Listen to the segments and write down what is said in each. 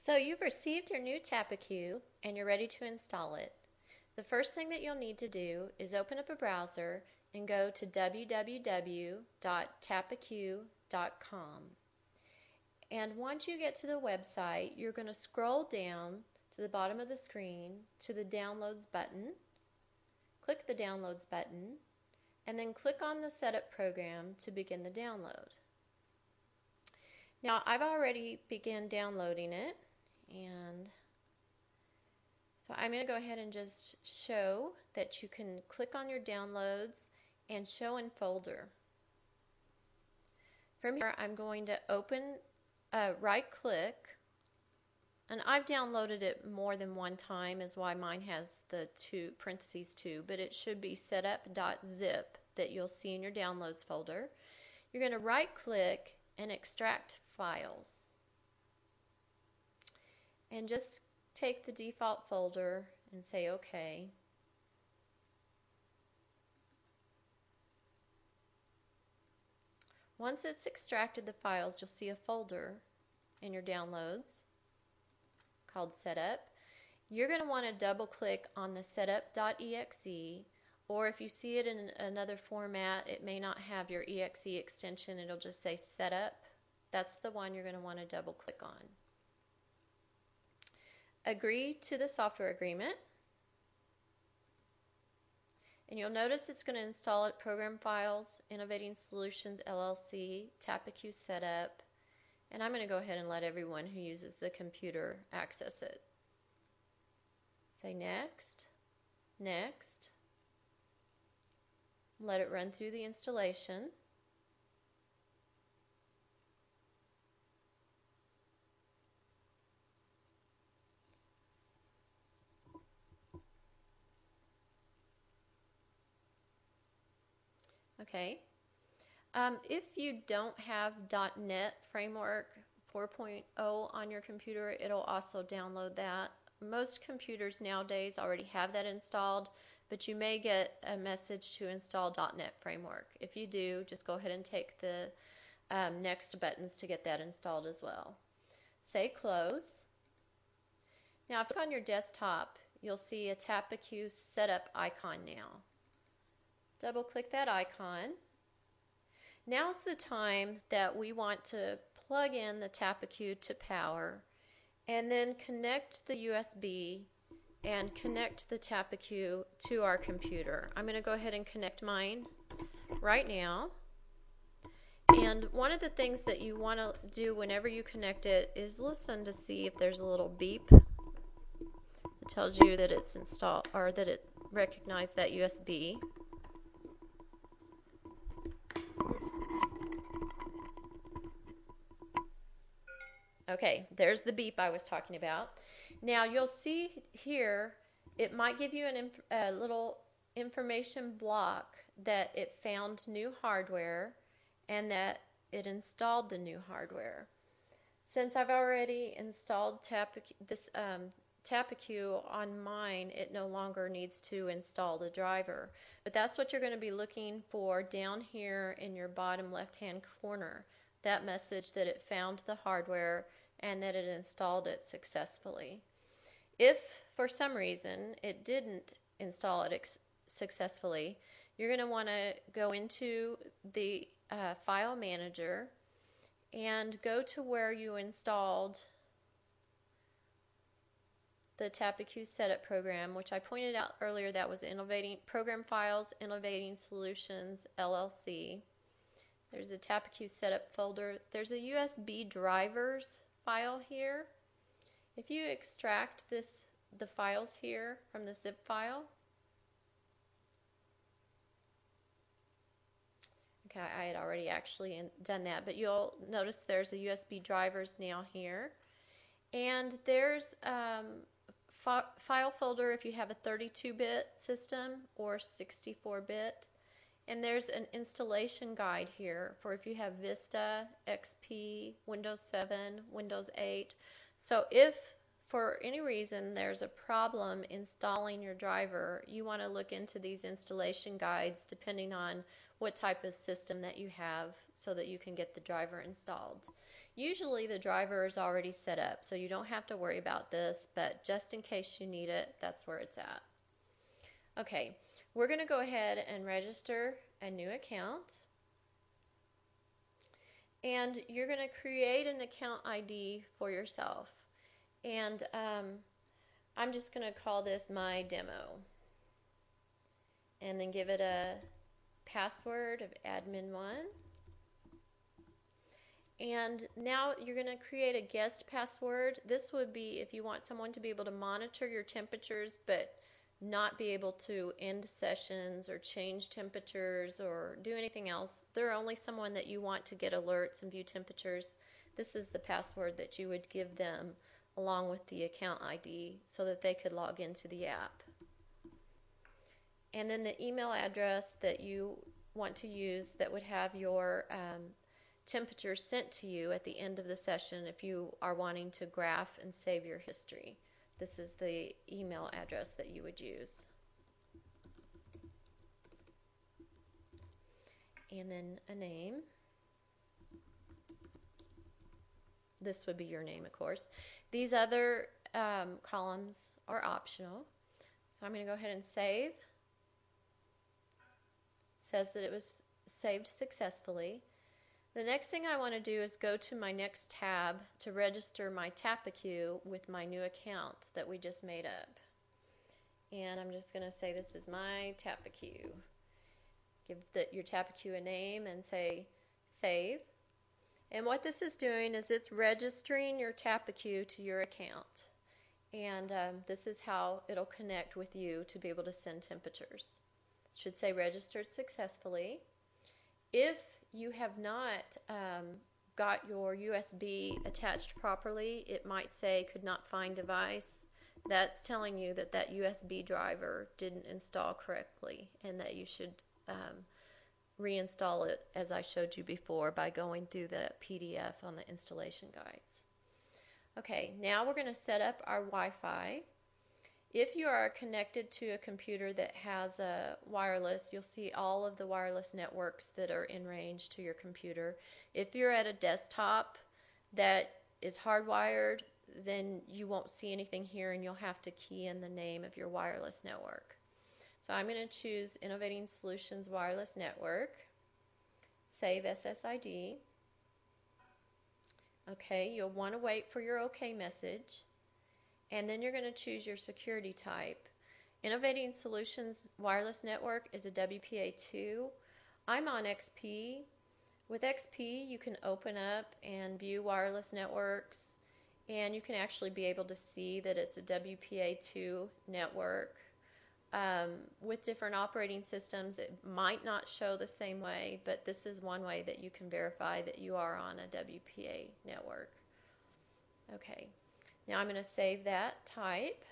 So you've received your new Tappecue and you're ready to install it. The first thing that you'll need to do is open up a browser and go to www.tappecue.com. And once you get to the website, you're going to scroll down to the bottom of the screen to the Downloads button. Click the Downloads button and then click on the Setup program to begin the download. Now I've already begun downloading it, and so I'm going to go ahead and just show that you can click on your downloads and show in folder. From here I'm going to open, right click, and I've downloaded it more than one time is why mine has the (2), but it should be setup.zip that you'll see in your downloads folder. You're going to right click and extract files, and just take the default folder and say OK. Once it's extracted the files, you'll see a folder in your downloads called Setup. You're going to want to double click on the setup.exe, or if you see it in another format, it may not have your exe extension, it'll just say Setup. That's the one you're going to want to double click on. Agree to the software agreement, and you'll notice it's going to install it: Program Files, Innovating Solutions LLC, Tappecue Setup, and I'm going to go ahead and let everyone who uses the computer access it. Say Next, Next, let it run through the installation. Okay. If you don't have .NET Framework 4.0 on your computer, it'll also download that. Most computers nowadays already have that installed, but you may get a message to install .NET Framework. If you do, just go ahead and take the next buttons to get that installed as well. Say Close. Now, if you click on your desktop, you'll see a Tappecue Setup icon now. Double click that icon. Now's the time that we want to plug in the Tappecue to power and then connect the USB and connect the Tappecue to our computer. I'm going to go ahead and connect mine right now. And one of the things that you want to do whenever you connect it is listen to see if there's a little beep that tells you that it's installed or that it recognized that USB. Okay, there's the beep I was talking about. Now you'll see here it might give you a little information block that it found new hardware and that it installed the new hardware. Since I've already installed Tappecue on mine, it no longer needs to install the driver. But that's what you're going to be looking for down here in your bottom left-hand corner. That message that it found the hardware and that it installed it successfully. If for some reason it didn't install it successfully, you're going to want to go into the file manager and go to where you installed the Tappecue Setup program, which I pointed out earlier. That was Program Files, Innovating Solutions LLC. There's a Tappecue Setup folder. There's a USB drivers file here. If you extract the files here from the zip file, okay, I had already actually done that, but you'll notice there's a USB drivers now here, and there's file folder if you have a 32-bit system or 64-bit. And there's an installation guide here for if you have Vista, XP, Windows 7, Windows 8. So if for any reason there's a problem installing your driver, you want to look into these installation guides depending on what type of system that you have so that you can get the driver installed. Usually the driver is already set up, so you don't have to worry about this, but just in case you need it, that's where it's at. Okay, we're going to go ahead and register a new account. And you're going to create an account ID for yourself. And I'm just going to call this my demo. And then give it a password of admin1. And now you're going to create a guest password. This would be if you want someone to be able to monitor your temperatures but not be able to end sessions or change temperatures or do anything else. They're only someone that you want to get alerts and view temperatures. This is the password that you would give them along with the account ID so that they could log into the app. And then the email address that you want to use that would have your temperature sent to you at the end of the session if you are wanting to graph and save your history. This is the email address that you would use. And then a name. This would be your name, of course. These other columns are optional. So I'm going to go ahead and save. It says that it was saved successfully. The next thing I want to do is go to my next tab to register my Tappecue with my new account that we just made up. And I'm just going to say this is my Tappecue. Give your Tappecue a name and say save. And what this is doing is it's registering your Tappecue to your account. And this is how it'll connect with you to be able to send temperatures. It should say registered successfully. If you have not got your USB attached properly, it might say could not find device. That's telling you that that USB driver didn't install correctly and that you should reinstall it as I showed you before by going through the PDF on the installation guides. Okay, now we're going to set up our Wi-Fi. If you are connected to a computer that has a wireless, you'll see all of the wireless networks that are in range to your computer. If you're at a desktop that is hardwired, then you won't see anything here and you'll have to key in the name of your wireless network. So I'm going to choose Innovating Solutions Wireless Network, save SSID. Okay, you'll want to wait for your OK message. And then you're going to choose your security type. Innovating Solutions Wireless Network is a WPA2. I'm on XP. With XP, you can open up and view wireless networks, and you can actually be able to see that it's a WPA2 network. With different operating systems, it might not show the same way, but this is one way that you can verify that you are on a WPA network. Okay. Now I'm going to save that type.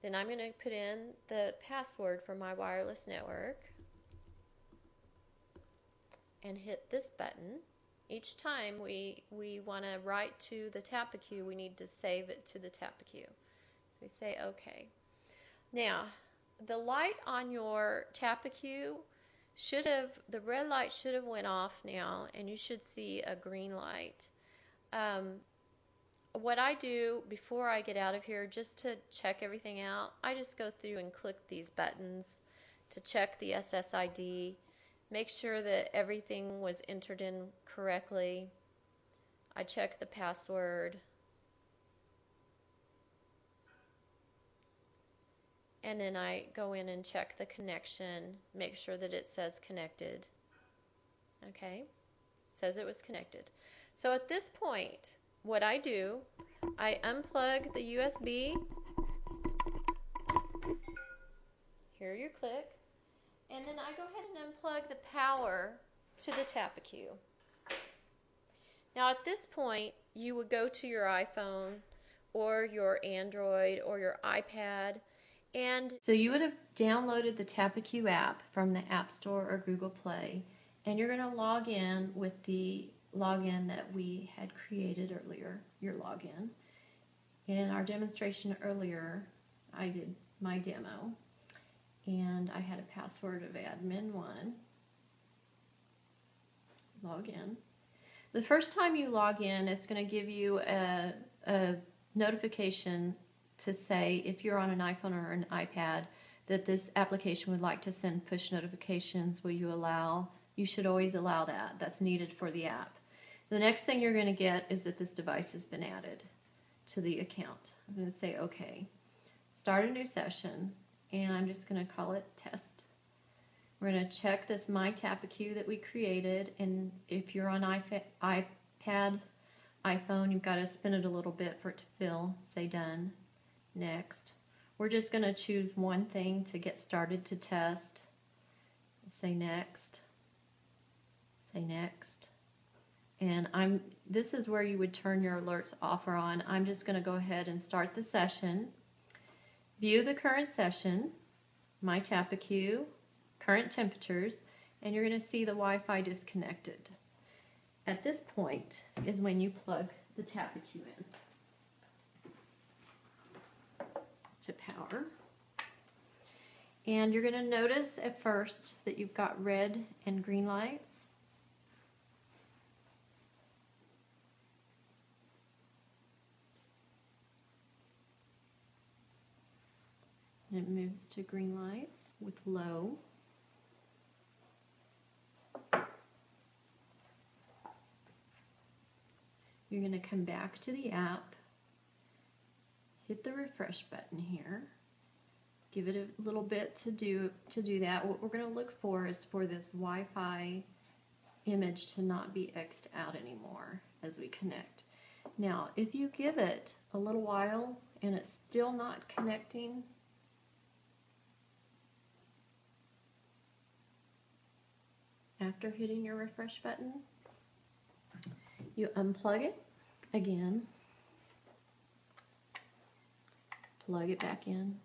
Then I'm going to put in the password for my wireless network and hit this button. Each time we want to write to the Tappecue, we need to save it to the Tappecue. So we say OK. Now, the light on your Tappecue the red light should have went off now, and you should see a green light. What I do before I get out of here, just to check everything out, I just go through and click these buttons to check the SSID, make sure that everything was entered in correctly. I check the password. And then I go in and check the connection, make sure that it says connected. Okay, it says it was connected. So at this point, what I do, I unplug the USB. Here you click. And then I go ahead and unplug the power to the Tappecue. Now at this point, you would go to your iPhone or your Android or your iPad. And so you would have downloaded the Tappecue app from the App Store or Google Play, and you're going to log in with the login that we had created earlier, your login. In our demonstration earlier, I did my demo. and I had a password of admin1. Log in. The first time you log in, it's going to give you a notification to say if you're on an iPhone or an iPad that this application would like to send push notifications. Will you allow? You should always allow that. That's needed for the app. The next thing you're going to get is that this device has been added to the account. I'm going to say OK. Start a new session, and I'm just going to call it test. We're going to check this My Tappecue that we created, and if you're on iPad, iPhone, you've got to spin it a little bit for it to fill. Say done. Next. We're just going to choose one thing to get started to test. Say next. Say next. And this is where you would turn your alerts off or on. I'm just going to go ahead and start the session. View the current session, My Tappecue, current temperatures, and you're going to see the Wi-Fi disconnected. At this point is when you plug the Tappecue in to power. And you're going to notice at first that you've got red and green lights. And it moves to green lights with low. You're going to come back to the app, hit the refresh button here, give it a little bit to do that. What we're going to look for is for this Wi-Fi image to not be X'd out anymore as we connect. Now, if you give it a little while and it's still not connecting, after hitting your refresh button, you unplug it again, plug it back in,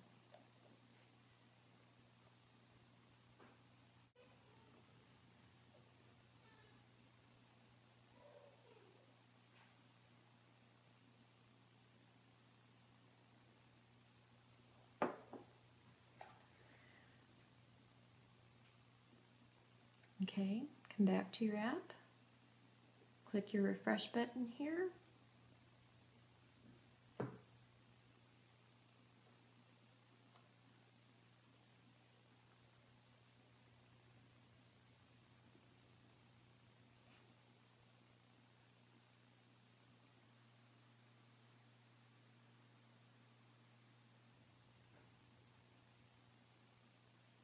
okay, come back to your app, click your refresh button here,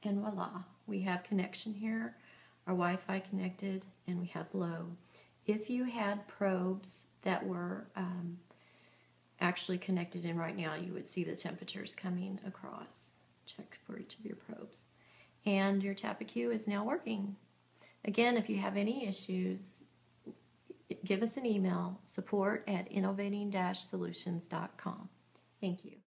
and voila, we have connection here, our Wi-Fi connected, and we have low. If you had probes that were actually connected in right now, you would see the temperatures coming across. Check for each of your probes. And your Tappecue is now working. Again, if you have any issues, give us an email, support@innovating-solutions.com. Thank you.